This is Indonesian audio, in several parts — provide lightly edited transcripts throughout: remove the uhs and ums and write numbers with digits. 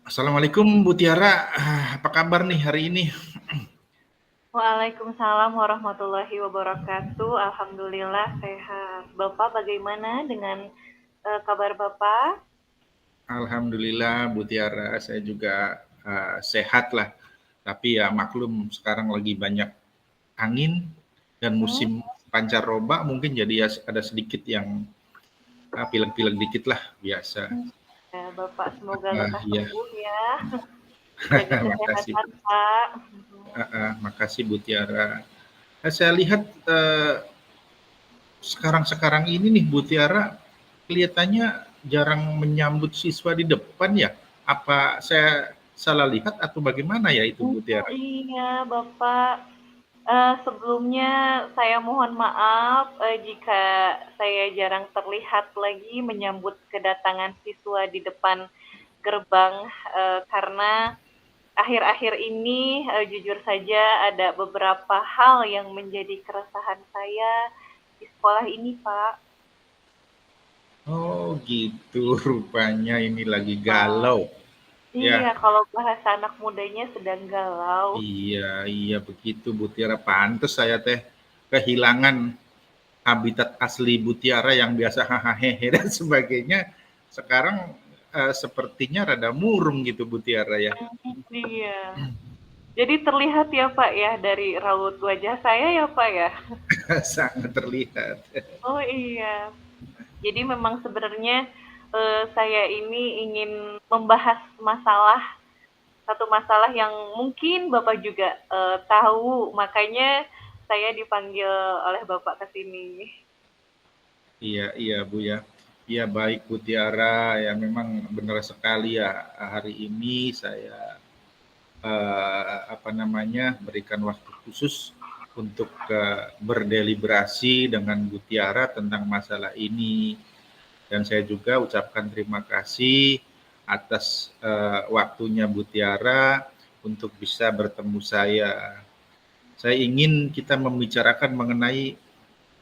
Assalamualaikum Bu Tiara, apa kabar nih hari ini? Waalaikumsalam warahmatullahi wabarakatuh. Alhamdulillah sehat. Bapak bagaimana dengan kabar Bapak? Alhamdulillah Bu Tiara, saya juga sehat lah. Tapi ya maklum sekarang lagi banyak angin dan Hmm, musim pancaroba mungkin jadi ya ada sedikit yang pilek-pilek dikit lah biasa. ya, Bapak semoga lekas Iya, sembuh ya. Jaga makasih, kesehatan, Pak. makasih Bu Tiara. Saya lihat sekarang-sekarang ini nih Bu Tiara kelihatannya jarang menyambut siswa di depan ya. Apa saya salah lihat atau bagaimana ya itu Bu Tiara? Iya, Bapak. Sebelumnya saya mohon maaf jika saya jarang terlihat lagi menyambut kedatangan siswa di depan gerbang karena akhir-akhir ini, jujur saja ada beberapa hal yang menjadi keresahan saya di sekolah ini, Pak. Oh gitu, rupanya ini lagi Pak. galau. Ya, Iya, kalau bahasa anak mudanya sedang galau. iya, iya begitu Bu Tiara. Pantes saya teh kehilangan habitat asli Bu Tiara yang biasa hahaha dan sebagainya. Sekarang sepertinya rada murung gitu Bu Tiara ya. Iya. Jadi terlihat ya, Pak, ya, dari raut wajah saya ya, Pak, ya? Sangat terlihat. Oh, iya. Jadi memang sebenarnya, saya ini ingin membahas satu masalah yang mungkin Bapak juga, tahu, makanya saya dipanggil oleh Bapak ke sini. Iya, iya Bu ya. Iya baik Bu Tiara, ya memang benar sekali ya hari ini saya apa namanya berikan waktu khusus untuk berdeliberasi dengan Bu Tiara tentang masalah ini dan saya juga ucapkan terima kasih atas waktunya Bu Tiara untuk bisa bertemu saya. Saya ingin kita membicarakan mengenai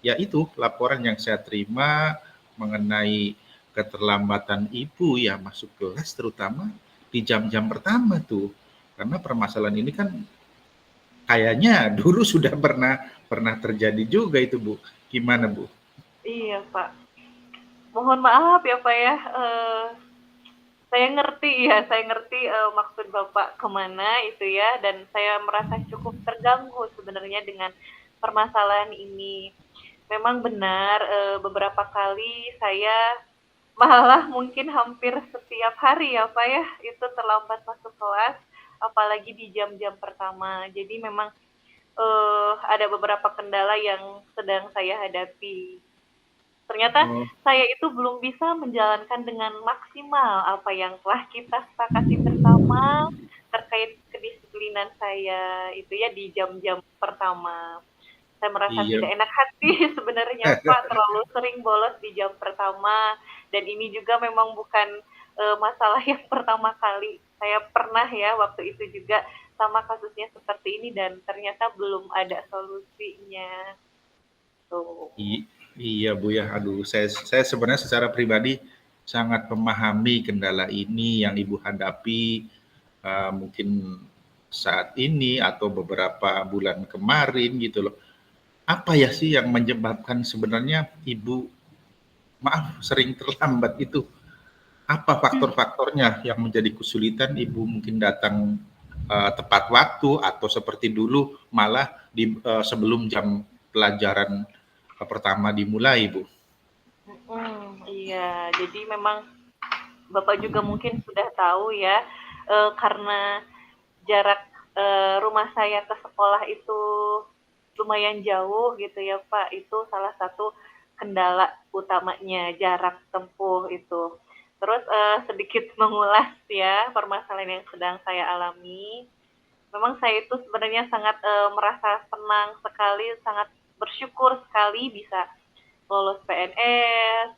ya itu laporan yang saya terima mengenai keterlambatan ibu ya masuk kelas terutama di jam-jam pertama tuh. Karena permasalahan ini kan kayaknya dulu sudah pernah pernah terjadi juga itu Bu. Gimana Bu? Iya, Pak. Mohon maaf ya, Pak, ya, saya ngerti, maksud Bapak kemana itu ya, dan saya merasa cukup terganggu sebenarnya dengan permasalahan ini. Memang benar, beberapa kali saya malah mungkin hampir setiap hari ya, Pak, ya, itu terlambat masuk kelas, apalagi di jam-jam pertama. Jadi memang, ada beberapa kendala yang sedang saya hadapi. Ternyata Oh, saya itu belum bisa menjalankan dengan maksimal apa yang telah kita sepakati bersama terkait kedisiplinan saya itu ya di jam-jam pertama. Saya merasa iya. tidak enak hati sebenarnya Pak, terlalu sering bolos di jam pertama dan ini juga memang bukan masalah yang pertama kali. Saya pernah ya waktu itu juga sama kasusnya seperti ini dan ternyata belum ada solusinya. Tuh. Iya Bu ya. Aduh, saya sebenarnya secara pribadi sangat memahami kendala ini yang Ibu hadapi mungkin saat ini atau beberapa bulan kemarin gitu loh. Apa ya sih yang menyebabkan sebenarnya Ibu maaf sering terlambat itu? Apa faktor-faktornya yang menjadi kesulitan Ibu mungkin datang tepat waktu atau seperti dulu malah sebelum jam pelajaran pertama dimulai, Bu? Iya, jadi memang Bapak juga mungkin sudah tahu ya, karena jarak rumah saya ke sekolah itu lumayan jauh gitu ya Pak, itu salah satu kendala utamanya jarak tempuh itu. Terus sedikit mengulas ya permasalahan yang sedang saya alami. Memang saya itu sebenarnya sangat merasa senang sekali, sangat bersyukur sekali bisa lolos PNS,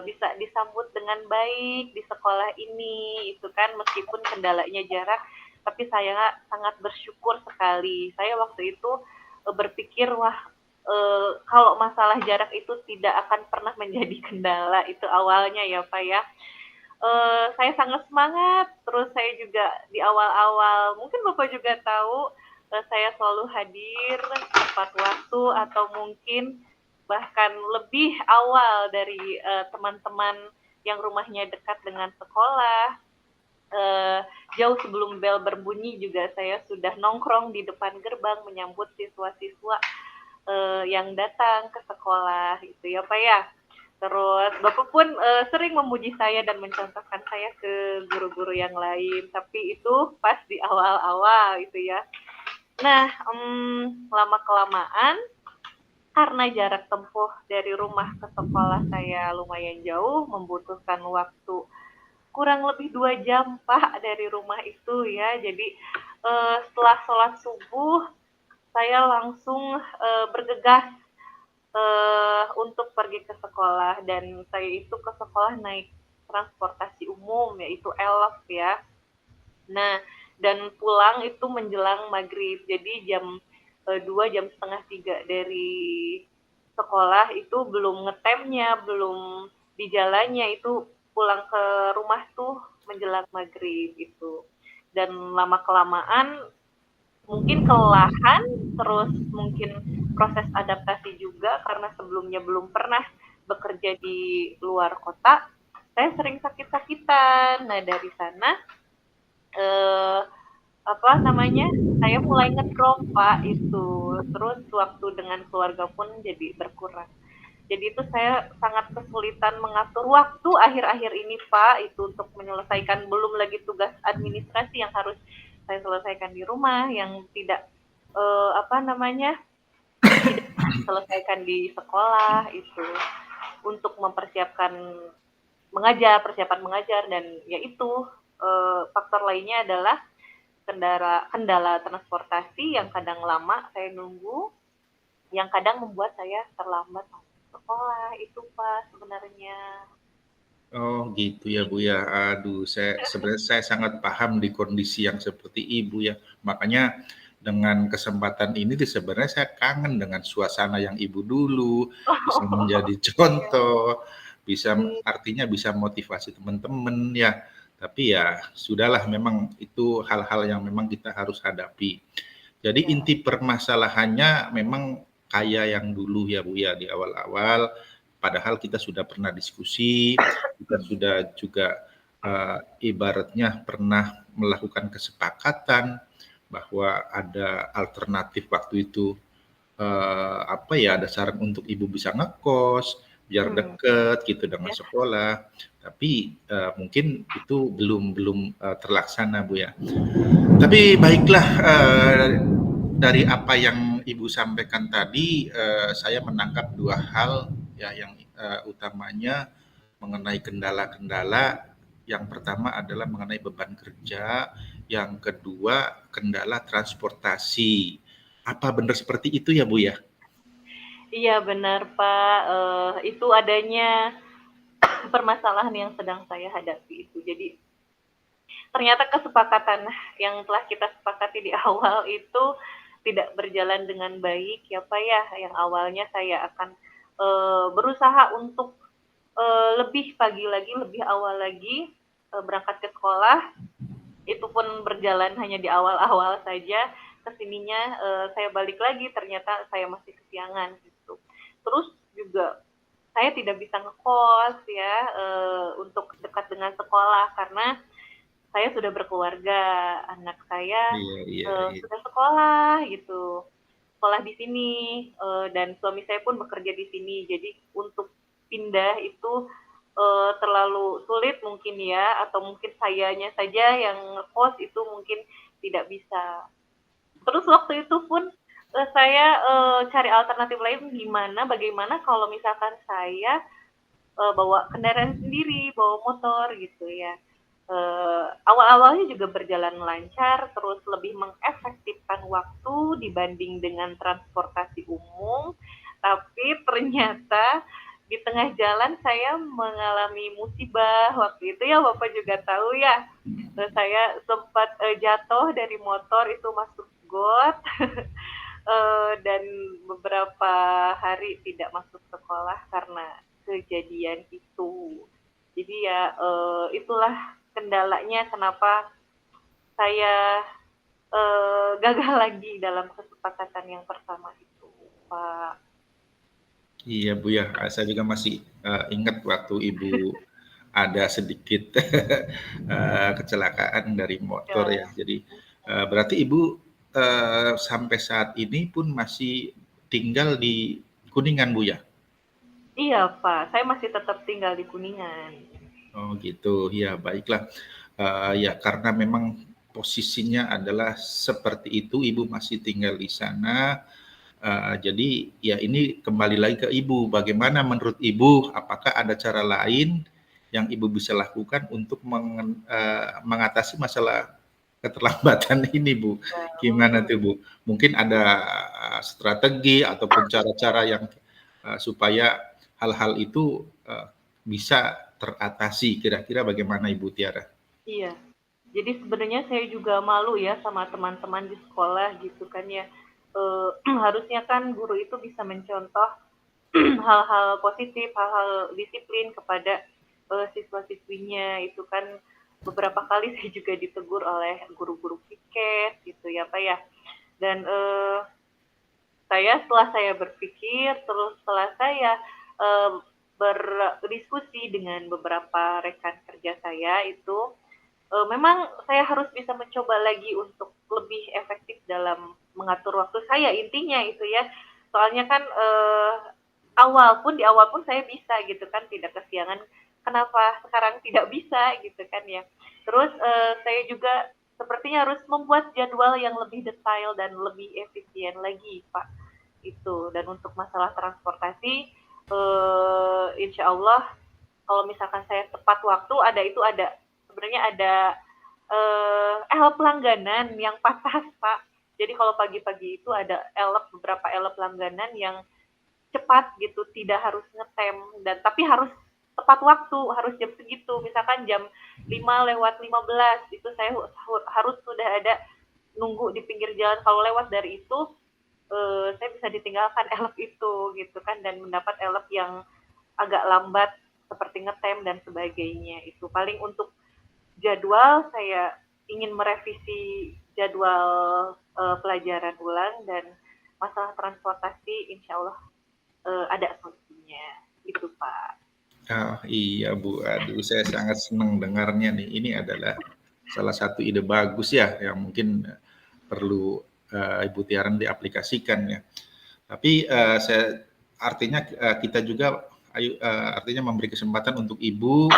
bisa disambut dengan baik di sekolah ini, itu kan meskipun kendalanya jarak, tapi saya sangat bersyukur sekali. Saya waktu itu berpikir, wah kalau masalah jarak itu tidak akan pernah menjadi kendala itu awalnya ya Pak ya. saya sangat semangat, terus saya juga di awal-awal, mungkin Bapak juga tahu, saya selalu hadir tepat waktu atau mungkin bahkan lebih awal dari teman-teman yang rumahnya dekat dengan sekolah. Uh, Jauh sebelum bel berbunyi juga saya sudah nongkrong di depan gerbang menyambut siswa-siswa yang datang ke sekolah gitu ya Pak ya. Terus Bapak pun sering memuji saya dan mencontohkan saya ke guru-guru yang lain, tapi itu pas di awal-awal gitu ya. Nah, lama-kelamaan karena jarak tempuh dari rumah ke sekolah saya lumayan jauh, membutuhkan waktu kurang lebih 2 jam Pak dari rumah itu ya. Jadi setelah sholat subuh saya langsung bergegas untuk pergi ke sekolah, dan saya itu ke sekolah naik transportasi umum yaitu elf ya. Nah, dan pulang itu menjelang maghrib. Jadi jam 2, jam setengah 3 dari sekolah itu belum ngetemnya, belum di jalannya, itu pulang ke rumah tuh menjelang maghrib itu. Dan lama-kelamaan mungkin kelelahan, terus mungkin proses adaptasi juga karena sebelumnya belum pernah bekerja di luar kota, saya sering sakit-sakitan. Nah, dari sana eh, apa namanya, saya mulai ngedrop Pak itu, terus waktu dengan keluarga pun jadi berkurang. Jadi itu saya sangat kesulitan mengatur waktu akhir-akhir ini Pak, itu untuk menyelesaikan, belum lagi tugas administrasi yang harus saya selesaikan di rumah yang tidak apa namanya, tidak selesaikan di sekolah itu, untuk mempersiapkan mengajar, persiapan mengajar, dan yaitu faktor lainnya adalah kendala transportasi yang kadang lama saya nunggu, yang kadang membuat saya terlambat masuk sekolah itu Pak sebenarnya. Oh gitu ya Bu ya. Aduh, sebenarnya saya sangat paham di kondisi yang seperti Ibu ya. Makanya dengan kesempatan ini sebenarnya saya kangen dengan suasana yang Ibu dulu, bisa menjadi Iya. contoh, bisa artinya bisa motivasi teman-teman ya. Tapi ya sudahlah, memang itu hal-hal yang memang kita harus hadapi. Jadi Ya. inti permasalahannya memang kayak yang dulu ya Bu ya, di awal-awal, padahal kita sudah pernah diskusi, kita sudah juga ibaratnya pernah melakukan kesepakatan bahwa ada alternatif waktu itu, apa ya, ada saran untuk ibu bisa ngekos biar Hmm. deket gitu dengan Ya. sekolah, tapi mungkin itu belum belum terlaksana Bu ya. Tapi baiklah, dari apa yang Ibu sampaikan tadi, saya menangkap dua hal ya yang utamanya mengenai kendala-kendala. Yang pertama adalah mengenai beban kerja, yang kedua kendala transportasi. Apa benar seperti itu ya Bu ya? Iya benar Pak, itu adanya permasalahan yang sedang saya hadapi itu. Jadi ternyata kesepakatan yang telah kita sepakati di awal itu tidak berjalan dengan baik ya Pak ya. Yang awalnya saya akan berusaha untuk lebih pagi lagi, lebih awal lagi berangkat ke sekolah. Itu pun berjalan hanya di awal-awal saja. Kesininya saya balik lagi, ternyata saya masih kesiangan gitu. Terus juga saya tidak bisa ngekos ya untuk dekat dengan sekolah karena saya sudah berkeluarga, anak saya Iya, iya, iya. sudah sekolah gitu, sekolah di sini, dan suami saya pun bekerja di sini. Jadi untuk pindah itu terlalu sulit mungkin ya, atau mungkin sayanya saja yang ngekos itu mungkin tidak bisa. Terus waktu itu pun saya cari alternatif lain, bagaimana kalau misalkan saya bawa kendaraan sendiri, bawa motor gitu ya. Awal-awalnya juga berjalan lancar, terus lebih mengefektifkan waktu dibanding dengan transportasi umum, tapi ternyata di tengah jalan saya mengalami musibah waktu itu ya, Bapak juga tahu ya. Saya sempat jatuh dari motor itu masuk got dan beberapa hari tidak masuk sekolah karena kejadian itu. Jadi ya itulah kendalanya kenapa saya gagal lagi dalam kesepakatan yang pertama itu, Pak. Iya Bu ya, saya juga masih ingat waktu Ibu ada sedikit kecelakaan dari motor Ya, ya. Jadi berarti Ibu sampai saat ini pun masih tinggal di Kuningan Bu ya? iya, Pak. Saya masih tetap tinggal di Kuningan. Oh gitu, ya baiklah. Ya karena memang posisinya adalah seperti itu, Ibu masih tinggal di sana. Jadi ya ini kembali lagi ke Ibu, bagaimana menurut Ibu, apakah ada cara lain yang Ibu bisa lakukan untuk mengatasi masalah keterlambatan ini Bu? Gimana tuh Bu? Mungkin ada strategi ataupun cara-cara yang supaya hal-hal itu bisa teratasi. Kira-kira bagaimana Ibu Tiara? Iya. Jadi sebenarnya saya juga malu ya sama teman-teman di sekolah gitu kan ya. Harusnya kan guru itu bisa mencontoh hal-hal positif, hal-hal disiplin kepada siswa-siswinya. Itu kan beberapa kali saya juga ditegur oleh guru-guru piket gitu ya Pak ya. Dan setelah saya berpikir, terus setelah saya eh, berdiskusi dengan beberapa rekan kerja saya itu, memang saya harus bisa mencoba lagi untuk lebih efektif dalam mengatur waktu saya, intinya itu ya. Soalnya kan di awal pun saya bisa gitu kan, tidak kesiangan. Kenapa sekarang tidak bisa gitu kan ya. Terus saya juga sepertinya harus membuat jadwal yang lebih detail dan lebih efisien lagi, Pak. Itu. Dan untuk masalah transportasi, insya Allah kalau misalkan saya tepat waktu ada sebenarnya ada elep langganan yang patah Pak. Jadi kalau pagi-pagi itu ada beberapa elep langganan yang cepat gitu, tidak harus ngetem dan tapi harus tepat waktu, harus jam segitu. Misalkan jam 5:15 itu saya harus sudah ada nunggu di pinggir jalan. Kalau lewat dari itu saya bisa ditinggalkan elep itu gitu kan dan mendapat elep yang agak lambat seperti ngetem dan sebagainya. Itu paling untuk jadwal saya ingin merevisi jadwal pelajaran ulang dan masalah transportasi insya Allah ada solusinya. Itu Pak. Oh iya Bu, aduh saya sangat senang dengarnya nih. Ini adalah salah satu ide bagus ya yang mungkin perlu Ibu Tiaran diaplikasikan ya. Tapi saya artinya kita juga artinya memberi kesempatan untuk Ibu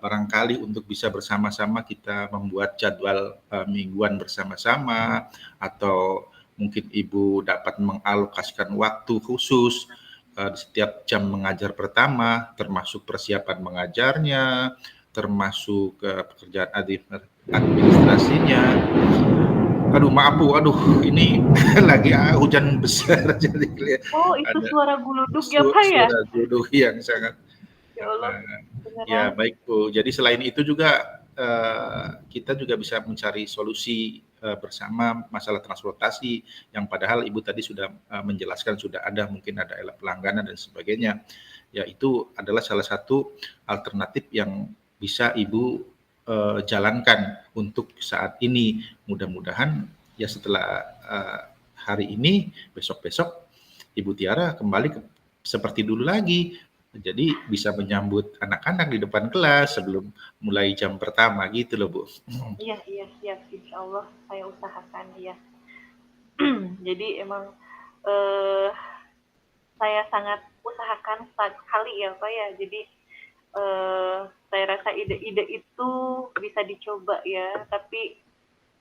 barangkali untuk bisa bersama-sama kita membuat jadwal mingguan bersama-sama atau mungkin Ibu dapat mengalokasikan waktu khusus di setiap jam mengajar pertama, termasuk persiapan mengajarnya, termasuk pekerjaan administrasinya. Aduh maaf Bu, aduh ini lagi hujan besar jadi Oh, itu ada suara guludug ya Pak ya? suara guduh yang sangat Ya Allah, ya beneran. baik Bu. Jadi selain itu juga kita juga bisa mencari solusi bersama masalah transportasi yang padahal Ibu tadi sudah menjelaskan sudah ada mungkin ada pelangganan dan sebagainya. Ya itu adalah salah satu alternatif yang bisa Ibu jalankan untuk saat ini. Mudah-mudahan ya setelah hari ini besok-besok Ibu Tiara kembali seperti dulu lagi. Jadi bisa menyambut anak-anak di depan kelas sebelum mulai jam pertama gitu loh Bu. Iya, iya, siap. Insya Allah saya usahakan ya. Jadi emang eh, saya sangat usahakan sekali ya Pak ya. Jadi saya rasa ide-ide itu bisa dicoba ya. Tapi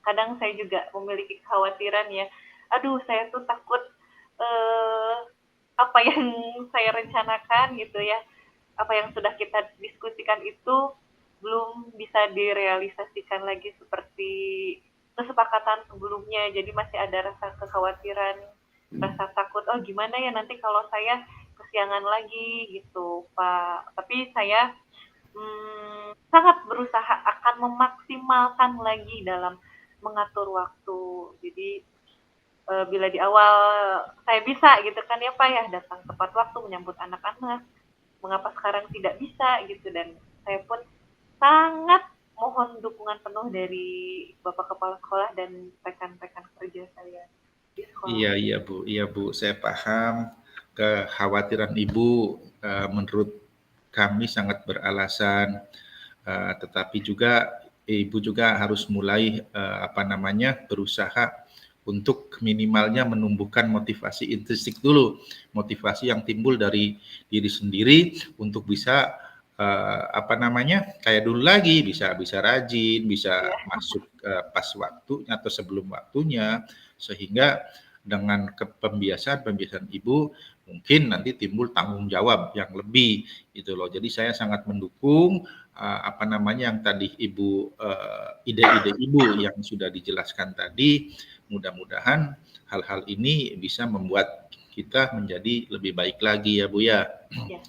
kadang saya juga memiliki kekhawatiran ya. Aduh, saya tuh takut eh, apa yang saya rencanakan gitu ya, apa yang sudah kita diskusikan itu belum bisa direalisasikan lagi seperti kesepakatan sebelumnya. Jadi masih ada rasa kekhawatiran, rasa takut, oh gimana ya nanti kalau saya kesiangan lagi gitu, Pak. Tapi saya sangat berusaha akan memaksimalkan lagi dalam mengatur waktu. Jadi bila di awal saya bisa gitu kan ya Pak ya datang tepat waktu menyambut anak-anak, mengapa sekarang tidak bisa gitu, dan saya pun sangat mohon dukungan penuh dari Bapak Kepala Sekolah dan rekan-rekan kerja saya di sekolah. Iya Bu, saya paham kekhawatiran Ibu, menurut kami sangat beralasan, tetapi juga Ibu juga harus mulai, berusaha untuk minimalnya menumbuhkan motivasi intrinsik dulu, motivasi yang timbul dari diri sendiri untuk bisa, kayak dulu lagi, bisa bisa rajin, bisa Iya, masuk, pas waktunya atau sebelum waktunya, sehingga dengan pembiasaan Ibu, mungkin nanti timbul tanggung jawab yang lebih gitu loh. Jadi saya sangat mendukung yang tadi Ibu, ide-ide Ibu yang sudah dijelaskan tadi. Mudah-mudahan hal-hal ini bisa membuat kita menjadi lebih baik lagi ya Bu ya. iya,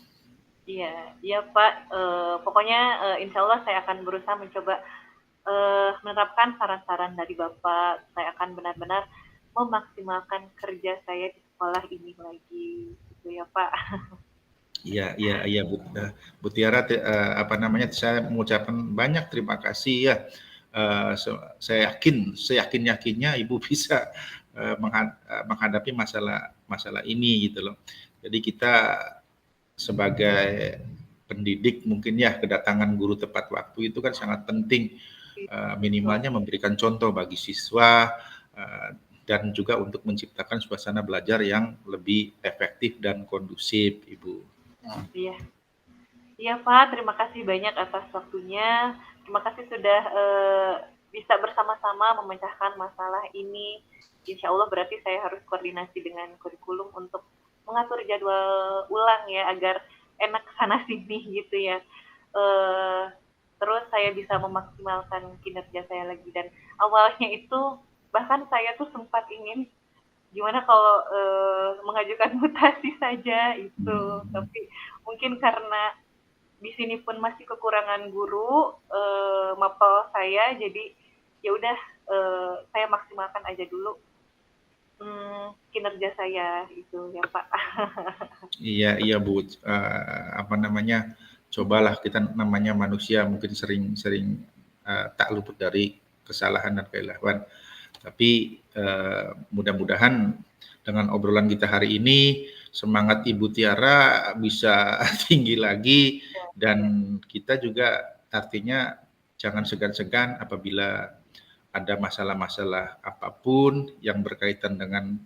iya, iya Pak. Pokoknya insya Allah saya akan berusaha mencoba menerapkan saran-saran dari Bapak. Saya akan benar-benar memaksimalkan kerja saya di sekolah ini lagi, gitu ya Pak. Iya Bu, Bu Tiara, saya mengucapkan banyak terima kasih ya. Saya seyakin-yakinnya Ibu bisa menghadapi masalah ini gitu loh. Jadi kita sebagai pendidik mungkin ya, kedatangan guru tepat waktu itu kan sangat penting, minimalnya memberikan contoh bagi siswa, dan juga untuk menciptakan suasana belajar yang lebih efektif dan kondusif, Ibu. Iya, iya Pak. Terima kasih banyak atas waktunya. Terima kasih sudah bisa bersama-sama memecahkan masalah ini. Insya Allah berarti saya harus koordinasi dengan kurikulum untuk mengatur jadwal ulang ya, agar enak sana sini gitu ya. Eh, Terus saya bisa memaksimalkan kinerja saya lagi, dan awalnya itu bahkan saya tuh sempat ingin gimana kalau mengajukan mutasi saja itu, tapi mungkin karena di sini pun masih kekurangan guru mapel saya, jadi ya udah saya maksimalkan aja dulu kinerja saya itu ya Pak. Iya Bu, cobalah, kita namanya manusia mungkin sering tak luput dari kesalahan dan kekhilafan. Tapi mudah-mudahan dengan obrolan kita hari ini semangat Ibu Tiara bisa tinggi lagi, dan kita juga artinya jangan segan-segan apabila ada masalah-masalah apapun yang berkaitan dengan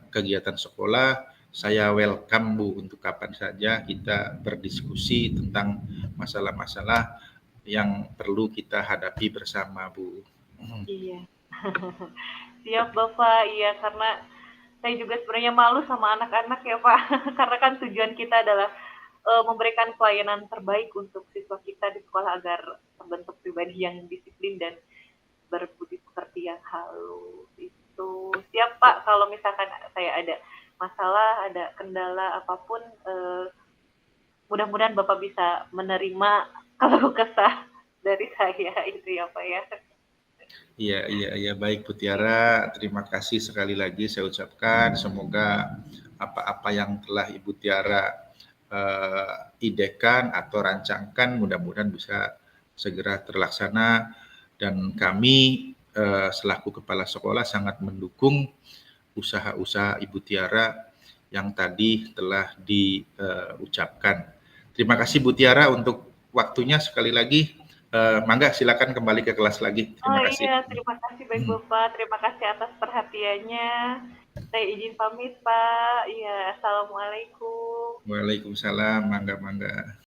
kegiatan sekolah. Saya welcome Bu, untuk kapan saja kita berdiskusi tentang masalah-masalah yang perlu kita hadapi bersama Bu. Iya. Siap Bapak, iya, karena saya juga sebenarnya malu sama anak-anak ya Pak, karena kan tujuan kita adalah memberikan pelayanan terbaik untuk siswa kita di sekolah agar terbentuk pribadi yang disiplin dan berbudi pekerti yang halus. Itu siap Pak, kalau misalkan saya ada masalah, ada kendala apapun, mudah-mudahan Bapak bisa menerima kalau kesah dari saya itu ya Pak ya. Iya, baik Bu Tiara, terima kasih sekali lagi saya ucapkan. Semoga apa-apa yang telah Ibu Tiara idekan atau rancangkan mudah-mudahan bisa segera terlaksana, dan kami selaku kepala sekolah sangat mendukung usaha-usaha Ibu Tiara yang tadi telah diucapkan. Terima kasih Bu Tiara untuk waktunya sekali lagi. Mangga silakan kembali ke kelas lagi. Oh Terima kasih. iya, terima kasih baik Bapak. Terima kasih atas perhatiannya. Saya izin pamit Pak. Iya, assalamualaikum. Waalaikumsalam, mangga.